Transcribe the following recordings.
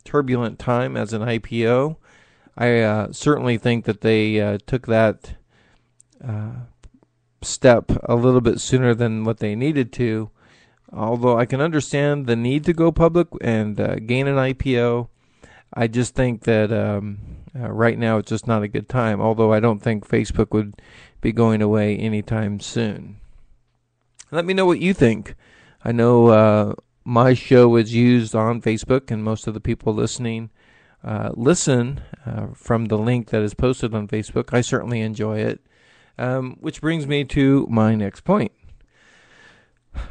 turbulent time as an IPO. I certainly think that they took that step a little bit sooner than what they needed to. Although I can understand the need to go public and gain an IPO, I just think that right now it's just not a good time. Although I don't think Facebook would be going away anytime soon. Let me know what you think. I know my show is used on Facebook, and most of the people listening listen from the link that is posted on Facebook. I certainly enjoy it. Which brings me to my next point.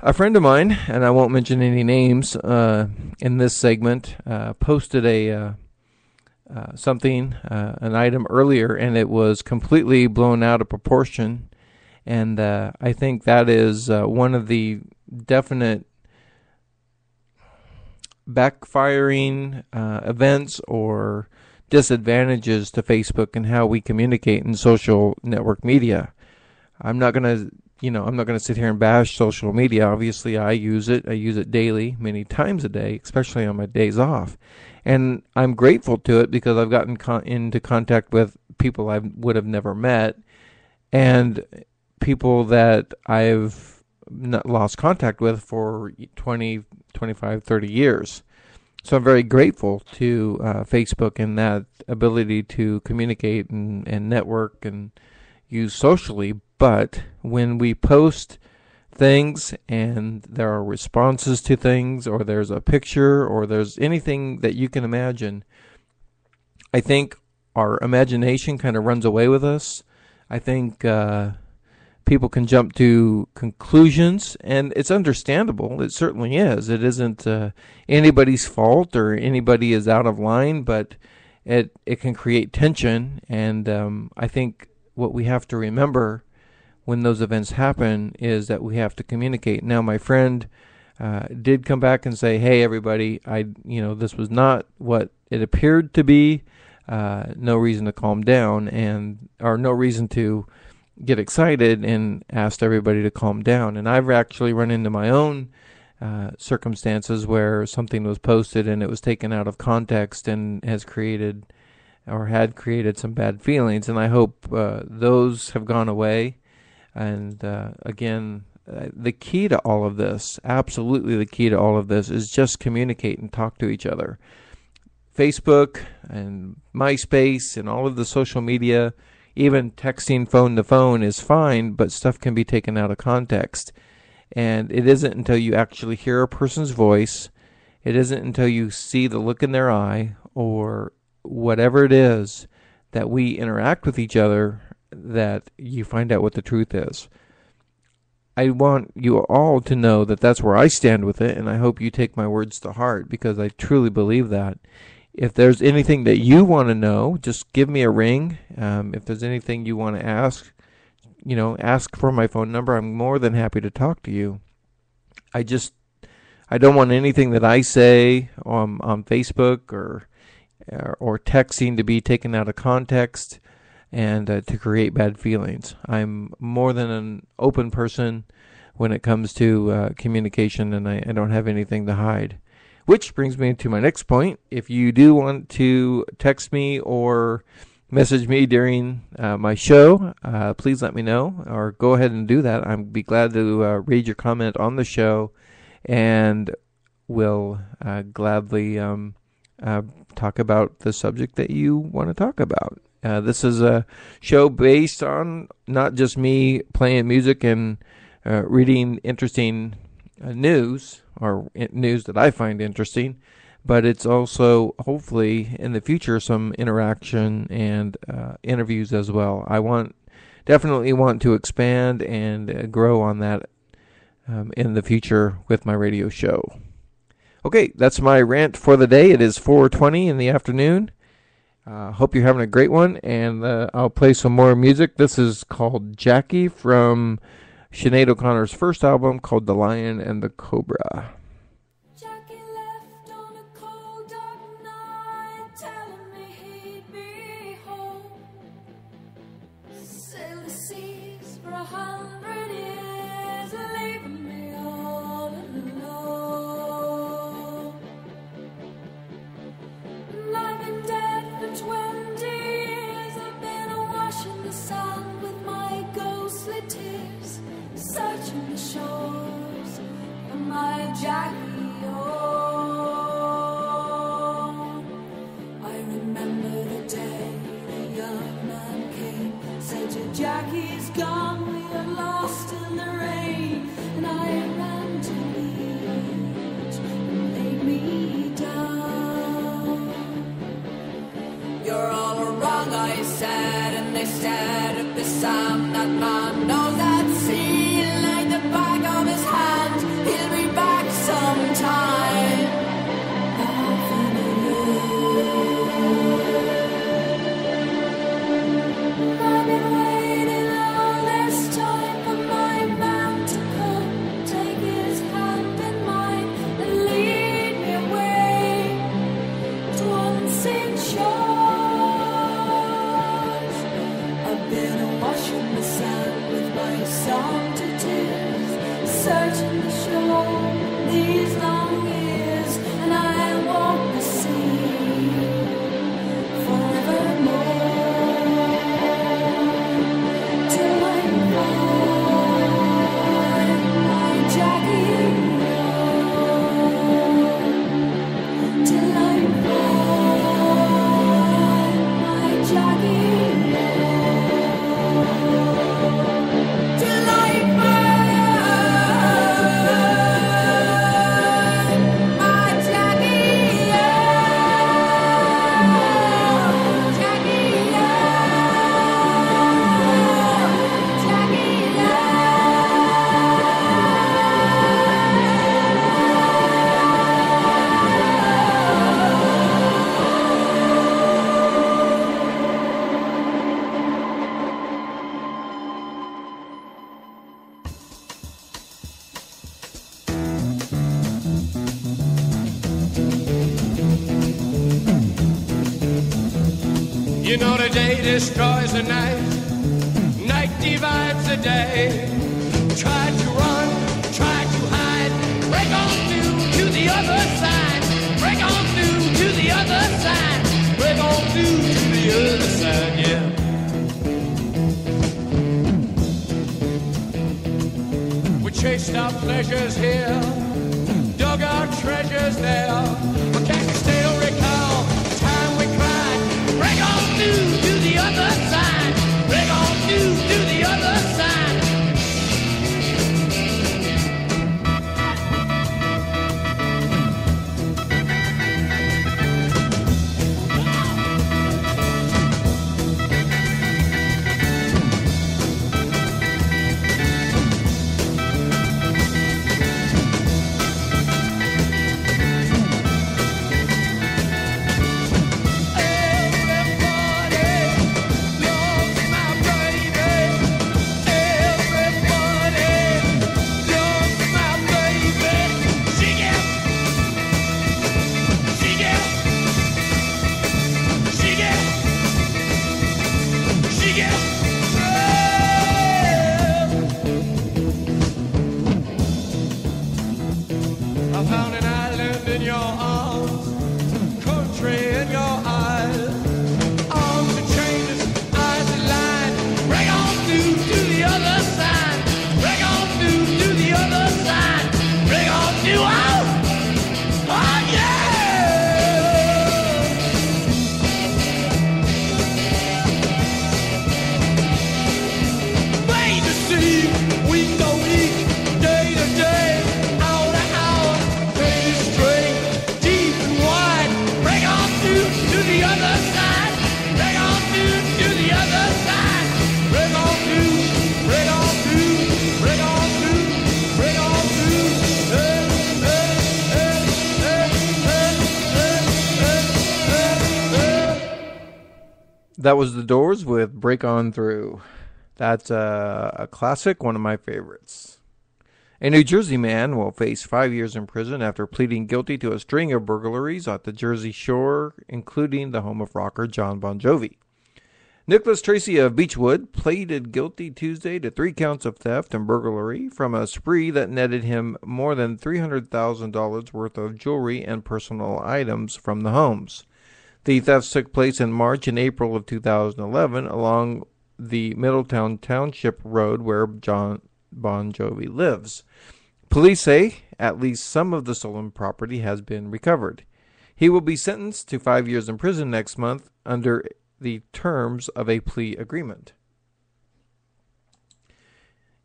A friend of mine, and I won't mention any names in this segment, posted an item earlier, and it was completely blown out of proportion. And I think that is one of the definite backfiring events or disadvantages to Facebook and how we communicate in social network media. I'm not going to sit here and bash social media. Obviously, I use it. I use it daily, many times a day, especially on my days off. And I'm grateful to it because I've gotten into contact with people I would have never met and people that I've not lost contact with for 20, 25, 30 years. So I'm very grateful to Facebook and that ability to communicate and network and use socially. But when we post things and there are responses to things, or there's a picture, or there's anything that you can imagine, I think our imagination kind of runs away with us. I think people can jump to conclusions, and it's understandable. It certainly is. It isn't anybody's fault or anybody is out of line, but it can create tension. And I think what we have to remember when those events happen is that we have to communicate. Now, my friend did come back and say, "Hey, everybody, this was not what it appeared to be. No reason to calm down, or no reason to get excited," and asked everybody to calm down. And I've actually run into my own circumstances where something was posted and it was taken out of context and had created some bad feelings. And I hope those have gone away. And again, the key to all of this, absolutely the key to all of this, is just communicate and talk to each other. Facebook and MySpace and all of the social media, even texting phone to phone is fine, but stuff can be taken out of context. And it isn't until you actually hear a person's voice, it isn't until you see the look in their eye or whatever it is that we interact with each other that you find out what the truth is. I want you all to know that that's where I stand with it, and I hope you take my words to heart, because I truly believe that. If there's anything that you want to know, just give me a ring. If there's anything you want to ask, ask for my phone number. I'm more than happy to talk to you. I don't want anything that I say on Facebook or texting to be taken out of context and to create bad feelings. I'm more than an open person when it comes to communication, and I don't have anything to hide. Which brings me to my next point. If you do want to text me or message me during my show, please let me know, or go ahead and do that. I'd be glad to read your comment on the show, and will gladly talk about the subject that you want to talk about. This is a show based on not just me playing music and reading interesting news, or news that I find interesting, but it's also, hopefully, in the future, some interaction and interviews as well. I definitely want to expand and grow on that in the future with my radio show. Okay, that's my rant for the day. It is 4:20 in the afternoon. Hope you're having a great one, and I'll play some more music. This is called Jackie from Sinead O'Connor's first album, called The Lion and the Cobra. Jackie left on a cold dark night, telling me he'd be home. Sailed the seas for 100 years, leaving me all alone. Jackie's gone, we are lost in the rain, and I ran to beach and laid me down. You're all wrong, I said, and they stared at the sand. That man knows that sea like the back of his hand. He'll be back sometime. Nothing to lose. I've been waiting all this time for my man to come, take his hand in mine and lead me away to unseen shores. I've been washing the sand with my song to tears, searching the shore these long years, and I walk the sea forevermore till I find my Jackie, till I find my Jackie, till I find my Jackie, You know the day destroys the night, night divides the day. Try to run, try to hide, break on through to the other side, break on through to the other side, break on through to the other side, yeah. We chased our pleasures here, dug our treasures there, but can you still recall the time we cried? Break on through to the other side, break on through to the other side. I found an island in your arms, country in your eyes, arms and changes, eyes and line. Break on through to the other side, break on through to the other side, break on through, oh, oh yeah! Bay to sea, week to week, day to day, hour to hour, day straight, deep and wide. Break on through to the other side, break on through to the other side, break on through, break on through, break on through, break on through. Hey, hey, hey, hey, hey, hey, hey, hey, hey. That was The Doors with Break On Through. That's a classic, one of my favorites. A New Jersey man will face 5 years in prison after pleading guilty to a string of burglaries at the Jersey Shore, including the home of rocker John Bon Jovi. Nicholas Tracy of Beechwood pleaded guilty Tuesday to 3 counts of theft and burglary from a spree that netted him more than $300,000 worth of jewelry and personal items from the homes. The thefts took place in March and April of 2011 along the Middletown Township Road where John Bon Jovi lives. Police say at least some of the stolen property has been recovered. He will be sentenced to 5 years in prison next month under the terms of a plea agreement.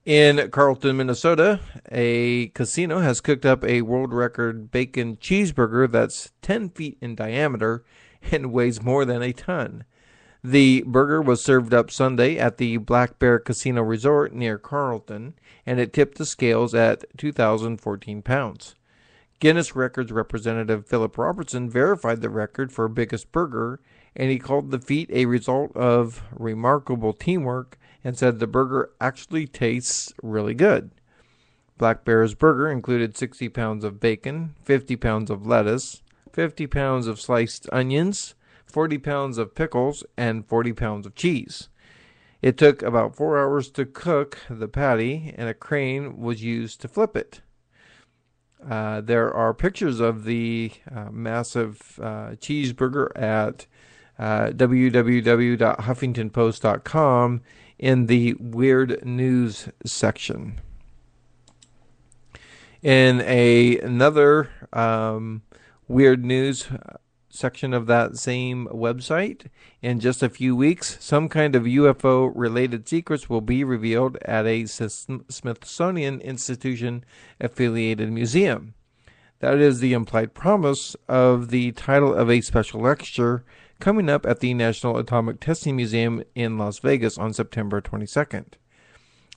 In Carlton, Minnesota, a casino has cooked up a world record bacon cheeseburger that's 10 feet in diameter and weighs more than a ton. The burger was served up Sunday at the Black Bear Casino Resort near Carlton, and it tipped the scales at 2,014 pounds. Guinness Records representative Philip Robertson verified the record for biggest burger, and he called the feat a result of remarkable teamwork and said the burger actually tastes really good. Black Bear's burger included 60 pounds of bacon, 50 pounds of lettuce, 50 pounds of sliced onions, 40 pounds of pickles, and 40 pounds of cheese. It took about 4 hours to cook the patty, and a crane was used to flip it. There are pictures of the massive cheeseburger at www.huffingtonpost.com in the Weird News section. In another Weird News section of that same website, in just a few weeks, some kind of UFO-related secrets will be revealed at a Smithsonian Institution-affiliated museum. That is the implied promise of the title of a special lecture coming up at the National Atomic Testing Museum in Las Vegas on September 22nd.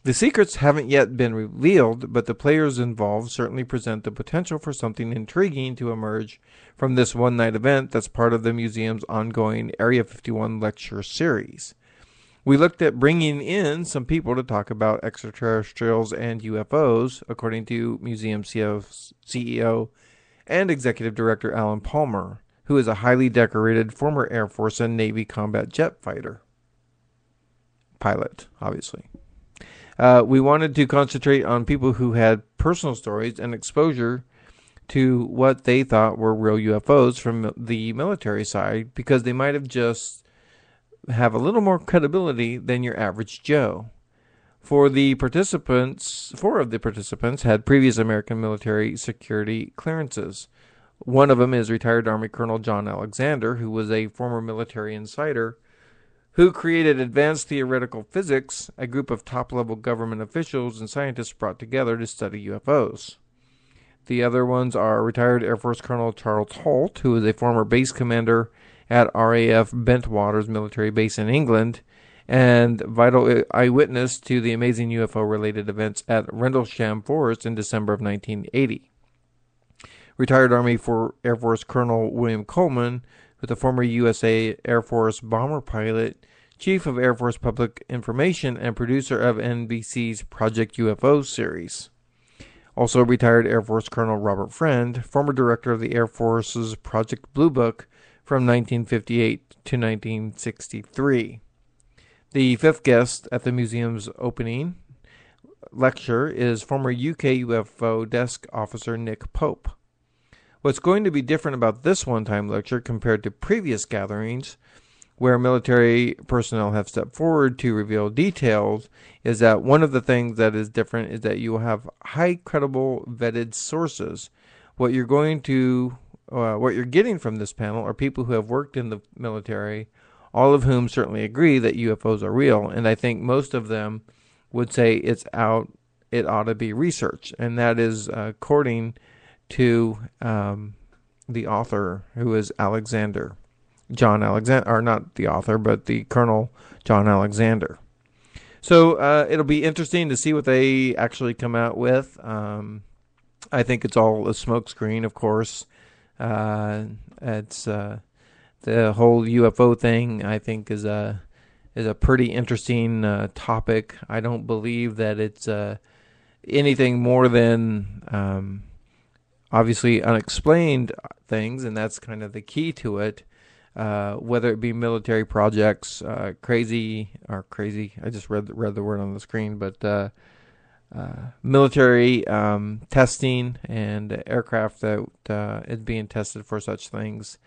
The secrets haven't yet been revealed, but the players involved certainly present the potential for something intriguing to emerge from this one-night event that's part of the museum's ongoing Area 51 lecture series. We looked at bringing in some people to talk about extraterrestrials and UFOs, according to museum CEO and executive director Alan Palmer, who is a highly decorated former Air Force and Navy combat jet fighter. Pilot, obviously. We wanted to concentrate on people who had personal stories and exposure to what they thought were real UFOs from the military side, because they might have just have a little more credibility than your average Joe. Four of the participants had previous American military security clearances. One of them is retired Army Colonel John Alexander, who was a former military insider who created Advanced Theoretical Physics, a group of top-level government officials and scientists brought together to study UFOs. The other ones are retired Air Force Colonel Charles Holt, who is a former base commander at RAF Bentwaters military base in England, and vital eyewitness to the amazing UFO-related events at Rendlesham Forest in December of 1980. Retired Army Air Force Colonel William Coleman, with a former USA Air Force bomber pilot, Chief of Air Force Public Information, and producer of NBC's Project UFO series. Also retired Air Force Colonel Robert Friend, former director of the Air Force's Project Blue Book from 1958 to 1963. The fifth guest at the museum's opening lecture is former UK UFO desk officer Nick Pope. What's going to be different about this one-time lecture compared to previous gatherings, where military personnel have stepped forward to reveal details, is that one of the things that is different is that you will have high credible vetted sources. What you're getting from this panel are people who have worked in the military, all of whom certainly agree that UFOs are real, and I think most of them would say it ought to be researched, and that is according to the author, who is John Alexander, or not the author, but the Colonel John Alexander. So it'll be interesting to see what they actually come out with. I think it's all a smokescreen, of course. It's the whole UFO thing, I think, is a pretty interesting topic. I don't believe that it's anything more than obviously unexplained things, and that's kind of the key to it. Whether it be military projects, crazy, I just read the word on the screen, but military testing and aircraft that is being tested for such things.